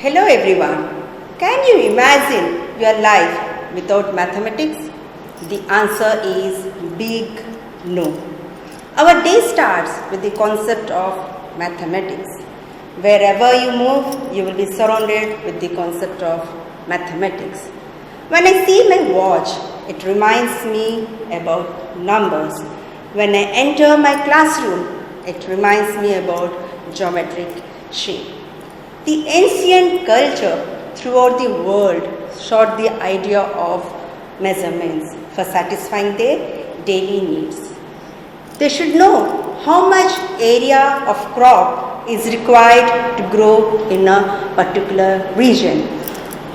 Hello everyone. Can you imagine your life without mathematics? The answer is big no. Our day starts with the concept of mathematics. Wherever you move, you will be surrounded with the concept of mathematics. When I see my watch, it reminds me about numbers. When I enter my classroom, it reminds me about geometric shape. The ancient culture throughout the world sought the idea of measurements for satisfying their daily needs. They should know how much area of crop is required to grow in a particular region.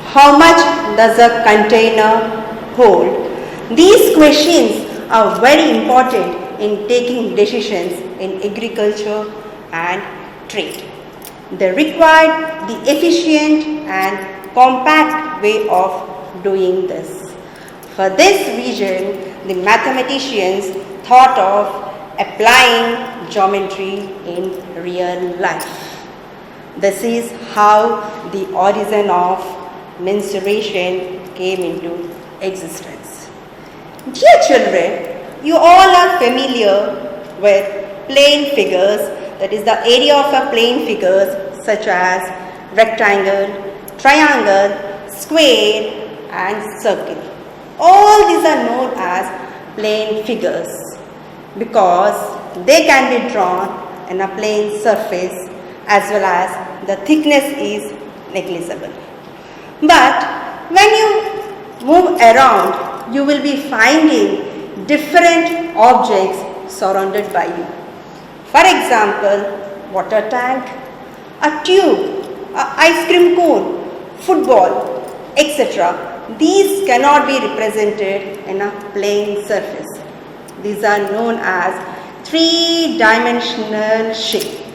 How much does a container hold? These questions are very important in taking decisions in agriculture and trade. They required the efficient and compact way of doing this. For this reason, the mathematicians thought of applying geometry in real life. This is how the origin of mensuration came into existence. Dear children, you all are familiar with plane figures. That is the area of a plane figures such as rectangle, triangle, square and circle. All these are known as plane figures because they can be drawn in a plane surface as well as the thickness is negligible. But when you move around, you will be finding different objects surrounded by you. For example, water tank, a tube, an ice cream cone, football, etc. These cannot be represented in a plane surface. These are known as three-dimensional shape.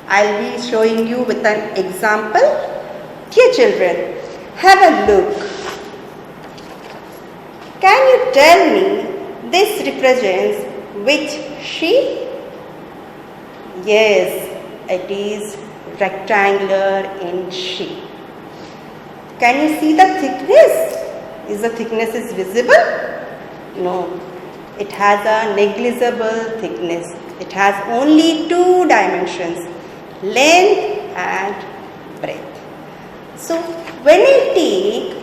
I'll be showing you with an example. Dear children, have a look. Can you tell me this represents which shape? Yes, it is rectangular in shape. Can you see the thickness? Is the thickness visible? No, it has a negligible thickness. It has only two dimensions, length and breadth. So when I take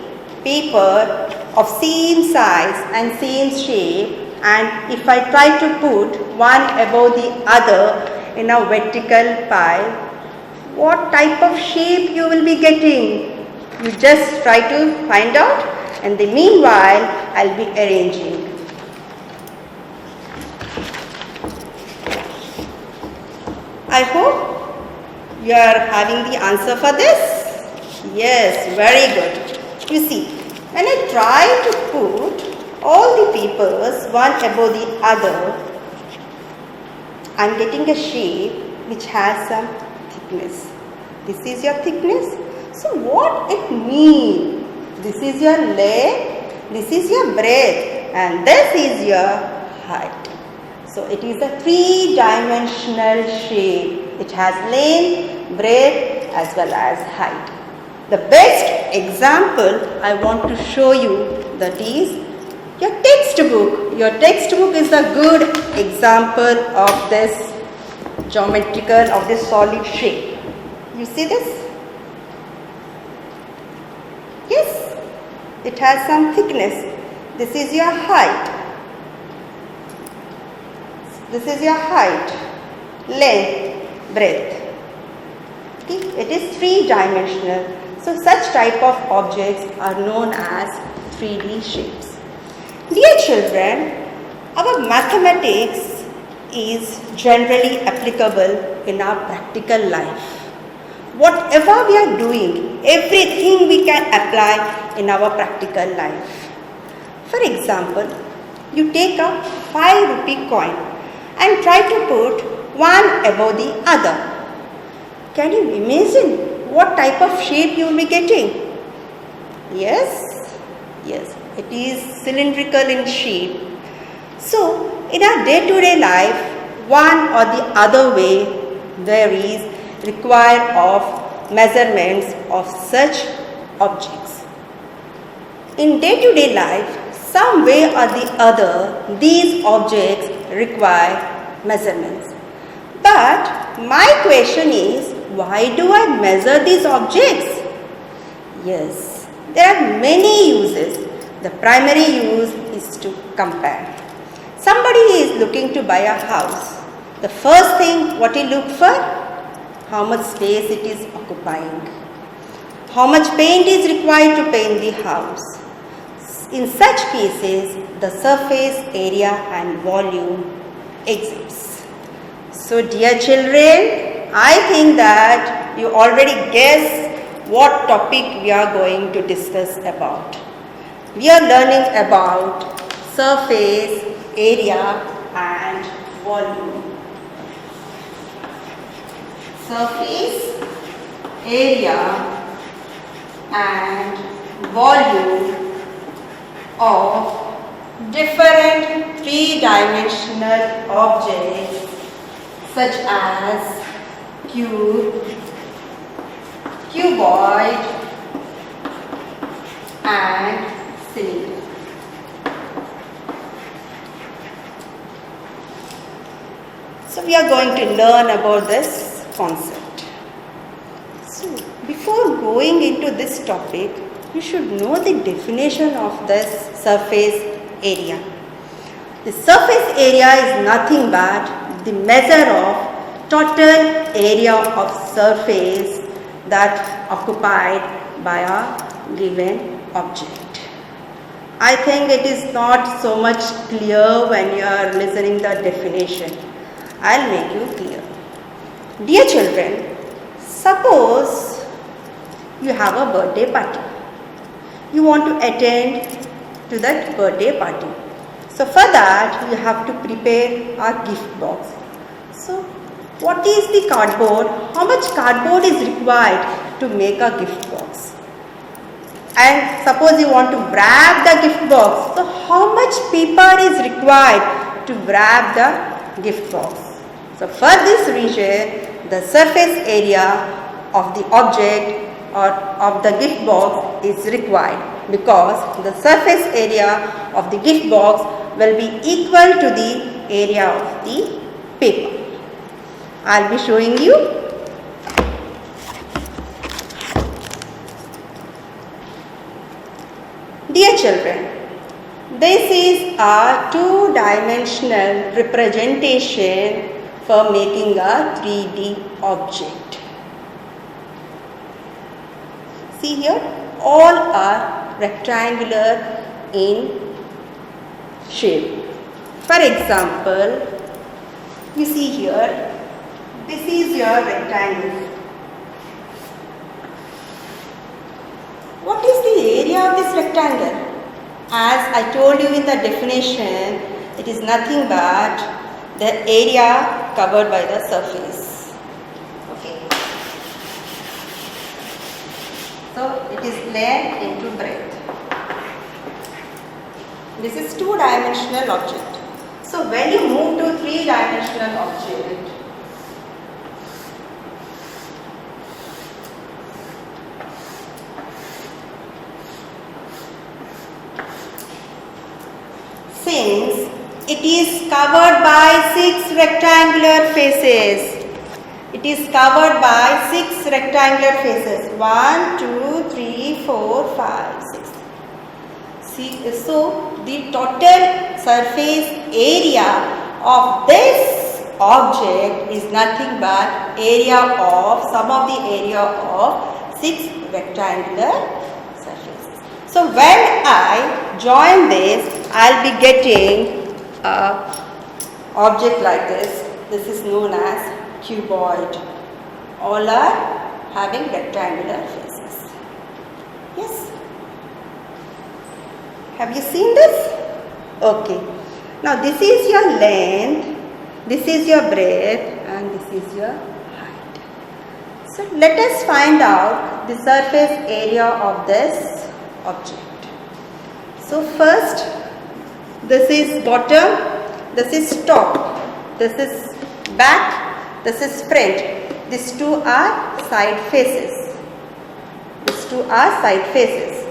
paper of same size and same shape, and if I try to put one above the other in a vertical pile, what type of shape you will be getting? You just try to find out, and in the meanwhile I'll be arranging. I hope you are having the answer for this. Yes, very good. You see, when I try to put all the papers one above the other, I am getting a shape which has some thickness. This is your thickness. So what it means? This is your length, this is your breadth, and this is your height. So it is a three-dimensional shape. It has length, breadth as well as height. The best example I want to show you, that is your textbook. Your textbook is a good example of this geometrical, of this solid shape. You see this? Yes, it has some thickness. This is your height. This is your height, length, breadth. Okay? It is three-dimensional. So such type of objects are known as 3D shapes. Dear children, our mathematics is generally applicable in our practical life. Whatever we are doing, everything we can apply in our practical life. For example, you take a 5 rupee coin and try to put one above the other. Can you imagine what type of shape you will be getting? Yes, it is cylindrical in shape. So, in our day-to-day life, one or the other way there is required of measurements of such objects. In day-to-day life, some way or the other, these objects require measurements. But my question is, why do I measure these objects? Yes, there are many uses. The primary use is to compare. Somebody is looking to buy a house. The first thing what he look for? How much space it is occupying. How much paint is required to paint the house. In such cases, the surface area and volume exists. So dear children, I think that you already guess what topic we are going to discuss about. We are learning about surface, area and volume. Surface, area and volume of different three-dimensional objects such as cube, cuboid and cylinder. So we are going to learn about this concept. So before going into this topic, you should know the definition of this surface area. The surface area is nothing but the measure of total area of surface that occupied by a given object. I think it is not so much clear when you are listening the definition. I'll make you clear. Dear children, suppose you have a birthday party. You want to attend to that birthday party. So for that you have to prepare a gift box. So what is the cardboard? How much cardboard is required to make a gift box? And suppose you want to wrap the gift box. So how much paper is required to wrap the gift box? So for this reason, the surface area of the object or of the gift box is required, because the surface area of the gift box will be equal to the area of the paper. I'll be showing you. Dear children, this is a two-dimensional representation for making a 3D object. See here, all are rectangular in shape. For example, you see here, this is your rectangle. What is the area of this rectangle? As I told you in the definition, it is nothing but the area covered by the surface. Okay. So it is length into breadth. This is two-dimensional object. So when you move to three-dimensional object, since it is covered by 6 rectangular faces. It is covered by 6 rectangular faces. 1, 2, 3, 4, 5, 6. See, so the total surface area of this object is nothing but area of sum of the area of 6 rectangular surfaces. So when I join this, I'll be getting object like this. This is known as cuboid. All are having rectangular faces. Yes? Have you seen this? Okay. Now this is your length, this is your breadth and this is your height. So let us find out the surface area of this object. So first, this is bottom, this is top, this is back, this is front. these two are side faces. These two are side faces.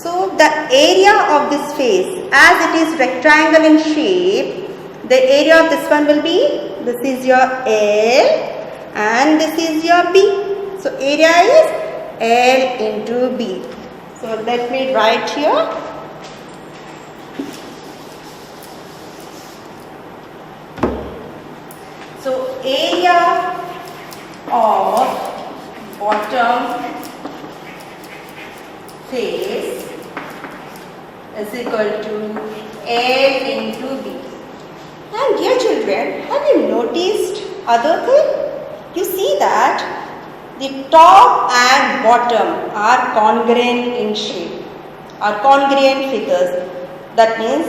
So the area of this face, as it is rectangle in shape, the area of this one will be, this is your L and this is your B. So area is L into B. So let me write here. So area of bottom face is equal to L into B. And dear children, have you noticed other thing? You see that the top and bottom are congruent in shape, are congruent figures. That means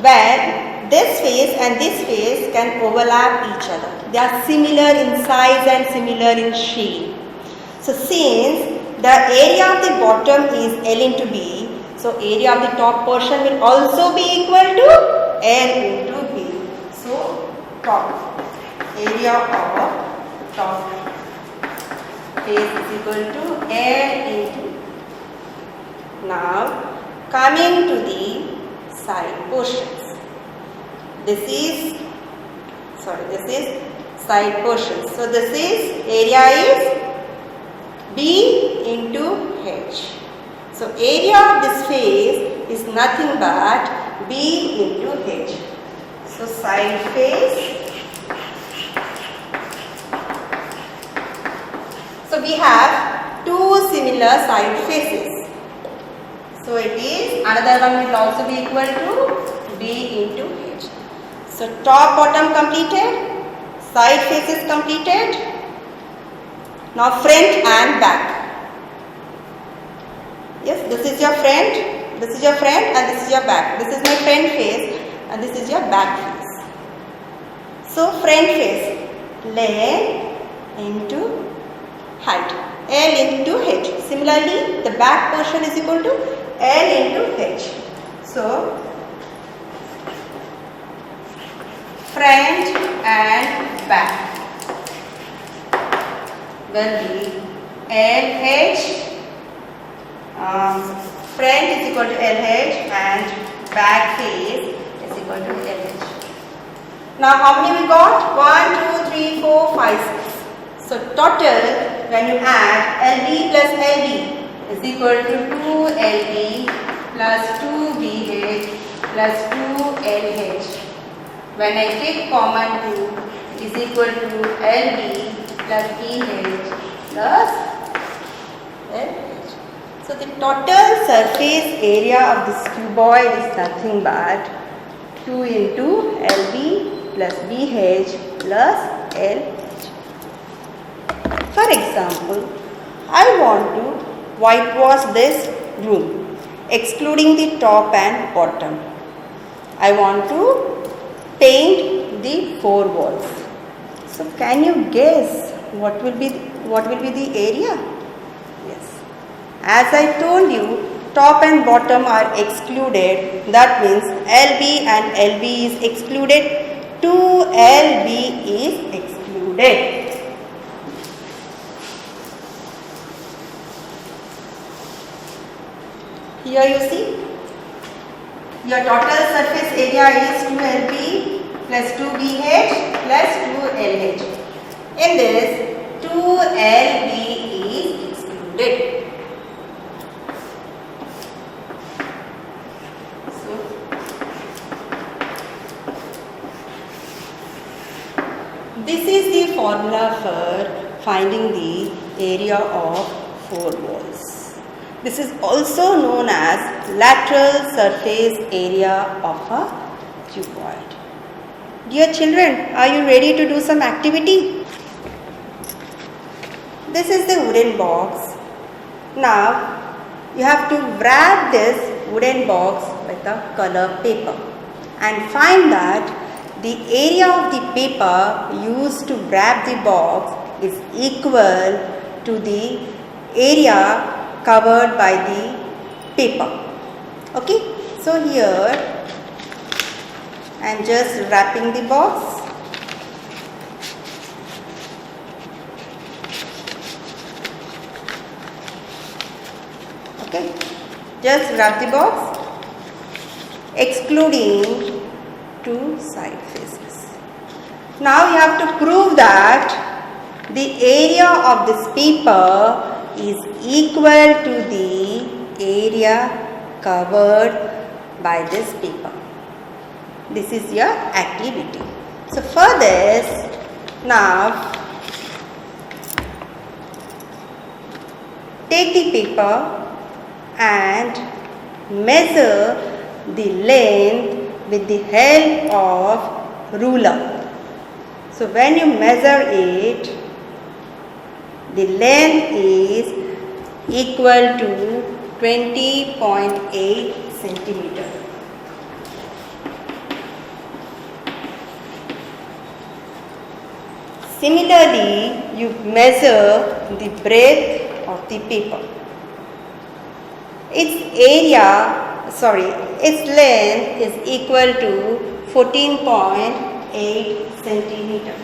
when this face and this face can overlap each other. They are similar in size and similar in shape. So since the area of the bottom is L into B, so area of the top portion will also be equal to L into B. So top area of top face is equal to L into. Now coming to the side portions. This is side portions. So this is area is B into H. So area of this face is nothing but B into H. So side face. So we have two similar side faces. So it is, another one will also be equal to B into H. So top bottom completed, side faces completed. Now front and back. Yes, this is your front, this is your front and this is your back. This is my front face and this is your back face. So front face, length into height, L into H. Similarly, the back portion is equal to L into H. So front and back will be LH. Front is equal to LH and back face is equal to LH. Now how many we got? 1, 2, 3, 4, 5, 6. So total, when you add LB plus LB is equal to 2LB plus 2BH plus 2LH. When I take common 2, it is equal to LB plus BH plus LH. So the total surface area of this cuboid is nothing but 2 into LB plus BH plus LH. For example, I want to whitewash this room, excluding the top and bottom. I want to paint the 4 walls. So can you guess what will be the area? Yes. As I told you, top and bottom are excluded. That means LB and LB is excluded. 2LB is excluded. Here you see, your total surface area is 2LB plus 2BH plus 2LH. In this, 2LB is excluded. So, this is the formula for finding the area of 4 walls. This is also known as lateral surface area of a cuboid. Dear children, are you ready to do some activity? This is the wooden box. Now, you have to wrap this wooden box with a color paper and find that the area of the paper used to wrap the box is equal to the area covered by the paper. Okay, so here I am just wrapping the box. Just wrap the box, excluding two side faces. Now you have to prove that the area of this paper is equal to the area covered by this paper. This is your activity. So for this, now take the paper and measure the length with the help of ruler. So when you measure it, the length is equal to 20.8 centimeter. Similarly, you measure the breadth of the paper. Its length is equal to 14.8 centimeter.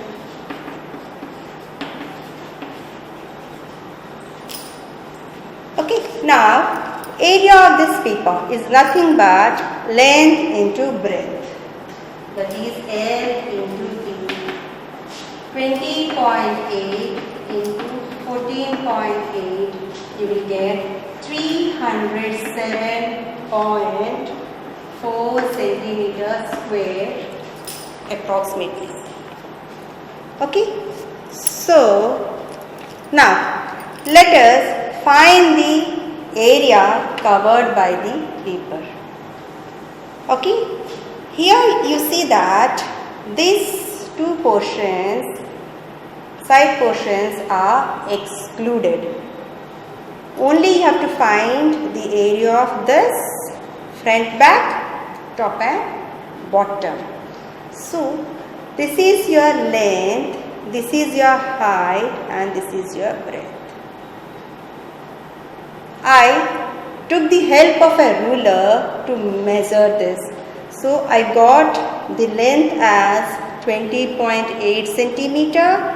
Okay, now area of this paper is nothing but length into breadth. That is L into D. 20.8 into 14.8, you will get 307.4 centimeters square approximately. Okay, so now let us find the area covered by the paper. Okay, here you see that these two portions, side portions, are excluded. Only you have to find the area of this front, back, top and bottom. So this is your length, this is your height and this is your breadth. I took the help of a ruler to measure this. So I got the length as 20.8 centimeter,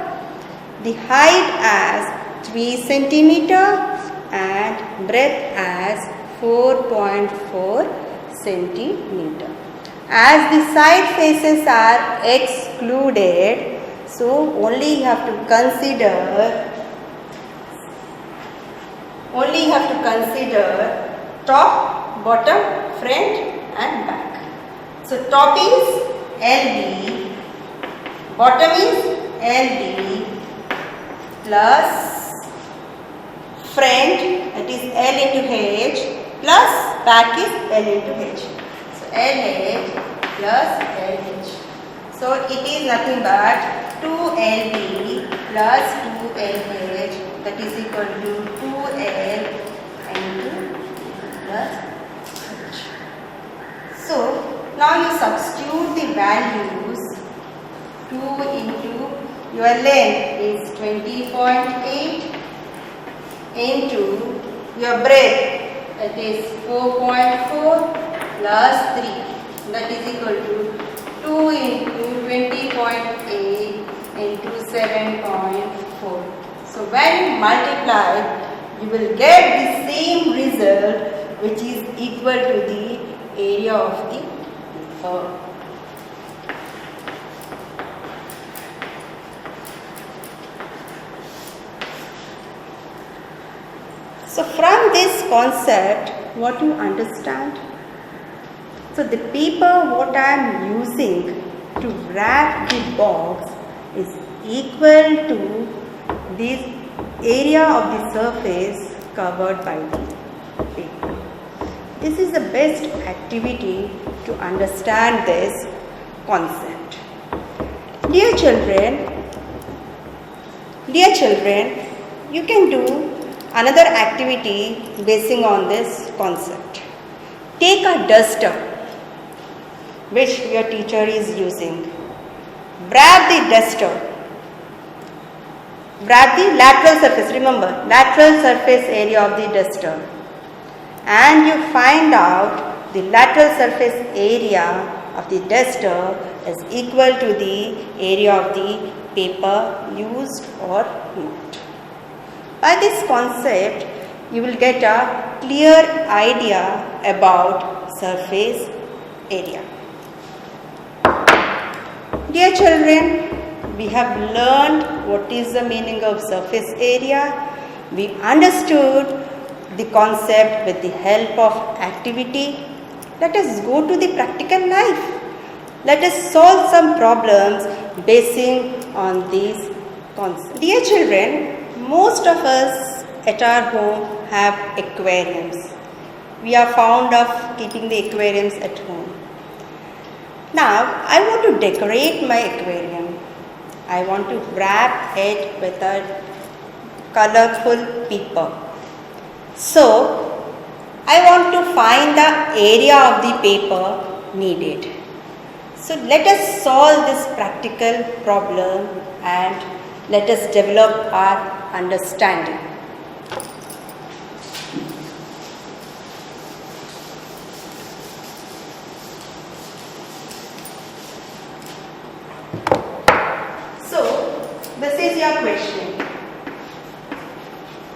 the height as 3 centimeter and breadth as 4.4 centimeter. As the side faces are excluded, so only you have to consider top, bottom, front and back. So top is LB, bottom is LB plus front, that is L into H plus back is L into H. So LH plus LH. So it is nothing but 2LB plus 2LH, that is equal to 2L into plus H. So now you substitute the values. 2 into your length is 20.8 into your breadth, that is 4.4 plus 3, that is equal to 2 into 20.8 into 7.4. So when you multiply, you will get the same result, which is equal to the area of the paper. So from this concept, what you understand? So the paper what I am using to wrap the box is equal to this area of the surface covered by the paper. This is the best activity to understand this concept. Dear children, you can do another activity basing on this concept. Take a duster which your teacher is using. Wrap the duster. Wrap the lateral surface, remember, lateral surface area of the duster. And you find out the lateral surface area of the duster is equal to the area of the paper used or not. By this concept, you will get a clear idea about surface area. Dear children, we have learned what is the meaning of surface area. We understood the concept with the help of activity. Let us go to the practical life. Let us solve some problems basing on these concepts. Dear children, most of us at our home have aquariums. We are fond of keeping the aquariums at home. Now, I want to decorate my aquarium. I want to wrap it with a colorful paper. So, I want to find the area of the paper needed. So, let us solve this practical problem and let us develop our understanding. So, this is your question.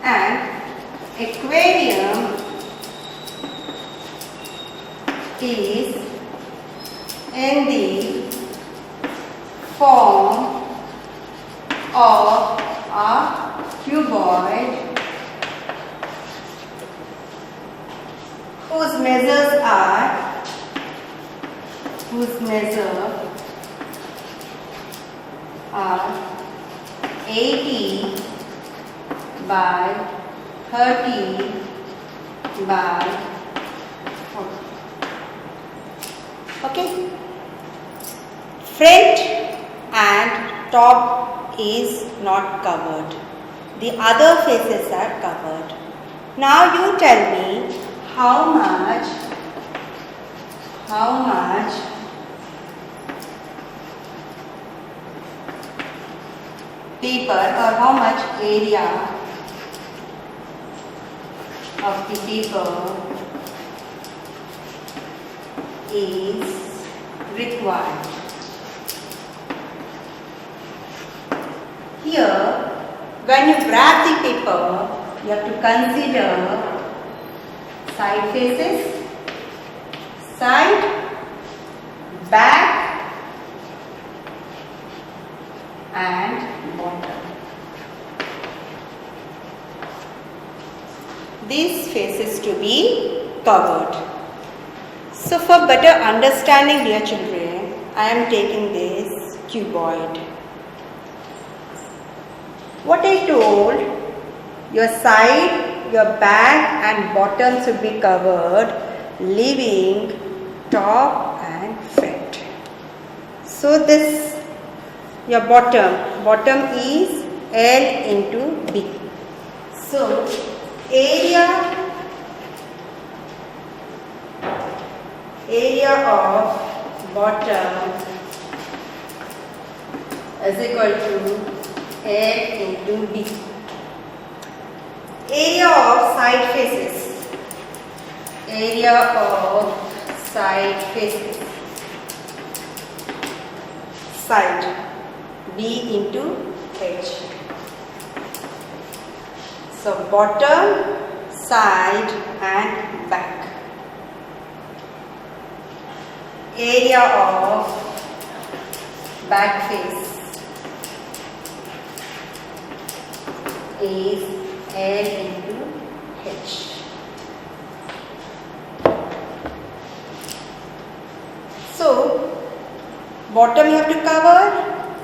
An aquarium is in the form of a cuboid whose measures are 80 by 30 by 40. Okay. Front and top is not covered. The other faces are covered. Now you tell me how much paper or how much area of the paper is required. Here, when you wrap the paper, you have to consider side faces, side, back and bottom. These faces to be covered. So for better understanding, dear children, I am taking this cuboid. What I told, your side, your back and bottom should be covered, leaving top and front. So this, your bottom is L into B. So area of bottom is equal to L into B. Area of side faces. Side B into H. So bottom, side and back. Area of back face is L into H. So, bottom you have to cover,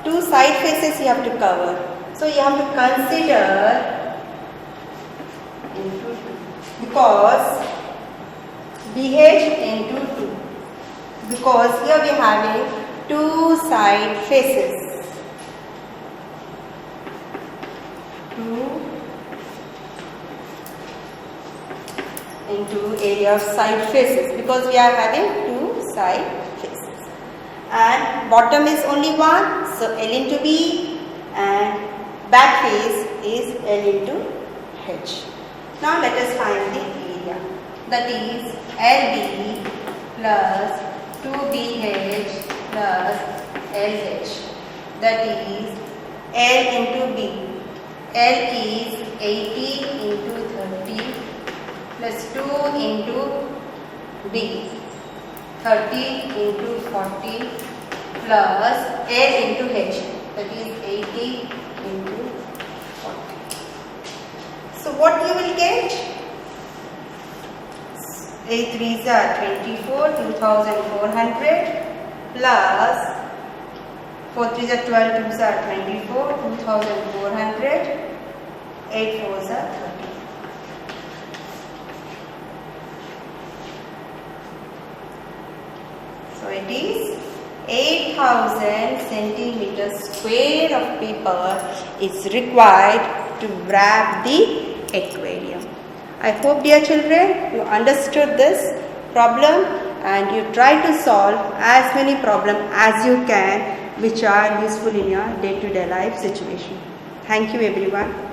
two side faces you have to cover. So, you have to consider into 2 because BH into 2 because here we are having two side faces. 2 into area of side faces because we are having two side faces and bottom is only one, so L into B and back face is L into H. Now let us find the area, that is LB plus 2BH plus LH, that is L into B. L is 80 into 30 That's 2 into B. 30 into 40 plus L into H. That is 80 into 40. So what you will get? 8 3s are 24, 2400 plus 4 3s are 12, 2s are 24, 2400, 8 4s are 30. So it is 8000 centimeters square of paper is required to wrap the aquarium. I hope, dear children, you understood this problem and you try to solve as many problems as you can which are useful in your day-to-day life situation. Thank you everyone.